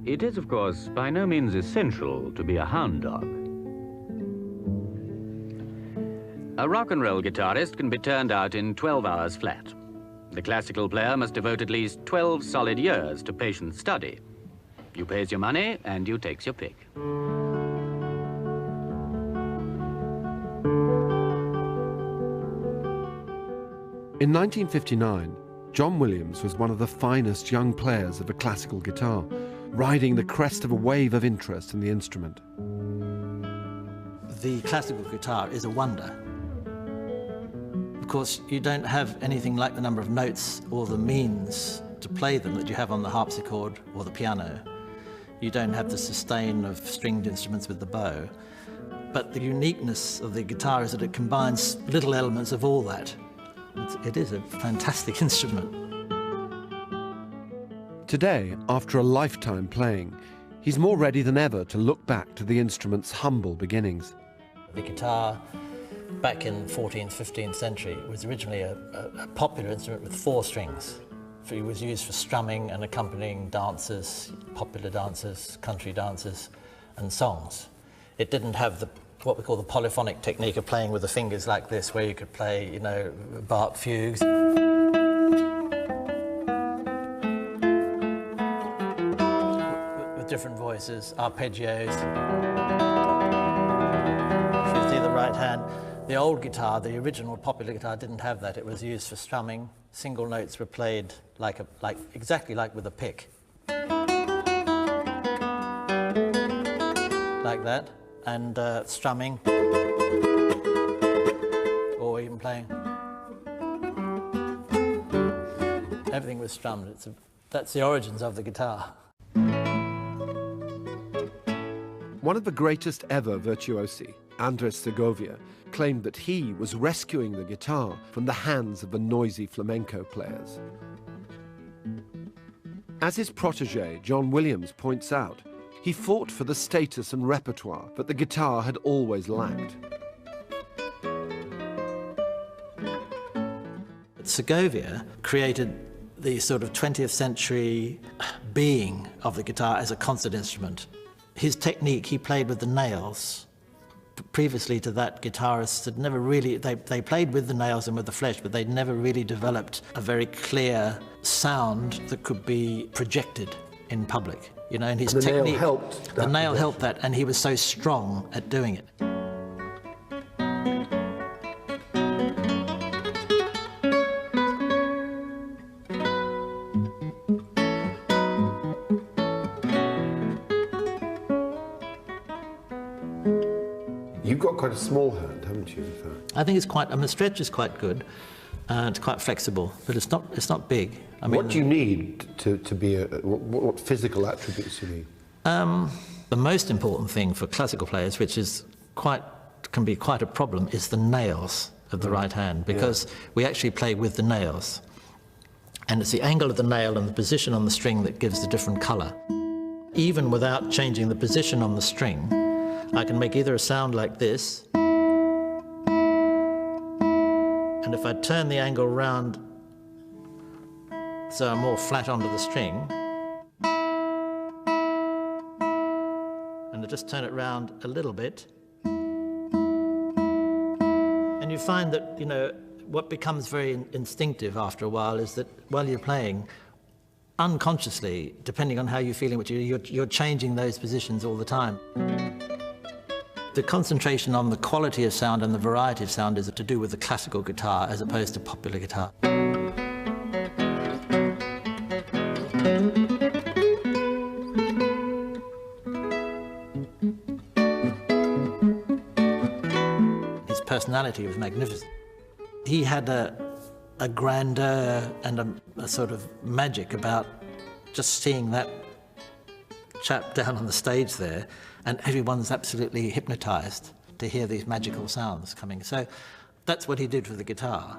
It is, of course, by no means essential to be a hound dog. A rock and roll guitarist can be turned out in 12 hours flat. The classical player must devote at least 12 solid years to patient study. You pays your money and you takes your pick. In 1959, John Williams was one of the finest young players of a classical guitar, riding the crest of a wave of interest in the instrument. The classical guitar is a wonder. Of course, you don't have anything like the number of notes or the means to play them that you have on the harpsichord or the piano. You don't have the sustain of stringed instruments with the bow. But the uniqueness of the guitar is that it combines little elements of all that. It is a fantastic instrument. Today, after a lifetime playing, he's more ready than ever to look back to the instrument's humble beginnings. The guitar, back in the 14th, 15th century, was originally a popular instrument with 4 strings. It was used for strumming and accompanying dances, popular dances, country dances, and songs. It didn't have what we call the polyphonic technique of playing with the fingers like this, where you could play, Bach fugues. With different voices, arpeggios. If you see the right hand, the old guitar, the original popular guitar, didn't have that. It was used for strumming. Single notes were played exactly like with a pick. Like that. And strumming, or even playing. Everything was strummed. That's the origins of the guitar. One of the greatest ever virtuosi, Andres Segovia, claimed that he was rescuing the guitar from the hands of the noisy flamenco players. As his protege, John Williams, points out, he fought for the status and repertoire that the guitar had always lacked. Segovia created the sort of 20th century being of the guitar as a concert instrument. His technique, he played with the nails. Previously to that, guitarists had never really, they played with the nails and with the flesh, but they'd never really developed a very clear sound that could be projected in public. And his technique, nail helped the nail helped that, and he was so strong at doing it. You've got quite a small hand, haven't you? I think it's the stretch is quite good. It's quite flexible, but it's not big. I mean, what do you need to be what physical attributes do you need? The most important thing for classical players, which can be quite a problem, is the nails of the right hand, because we actually play with the nails. And it's the angle of the nail and the position on the string that gives the different colour. Even without changing the position on the string, I can make either a sound like this, and if I turn the angle round so I'm more flat onto the string, and I just turn it round a little bit, and you find that, what becomes very instinctive after a while is that while you're playing, unconsciously, depending on how you're feeling, you're changing those positions all the time. The concentration on the quality of sound and the variety of sound is to do with the classical guitar as opposed to popular guitar. His personality was magnificent. He had a grandeur and a sort of magic about just seeing that chap down on the stage there, and everyone's absolutely hypnotised to hear these magical sounds coming. So that's what he did for the guitar.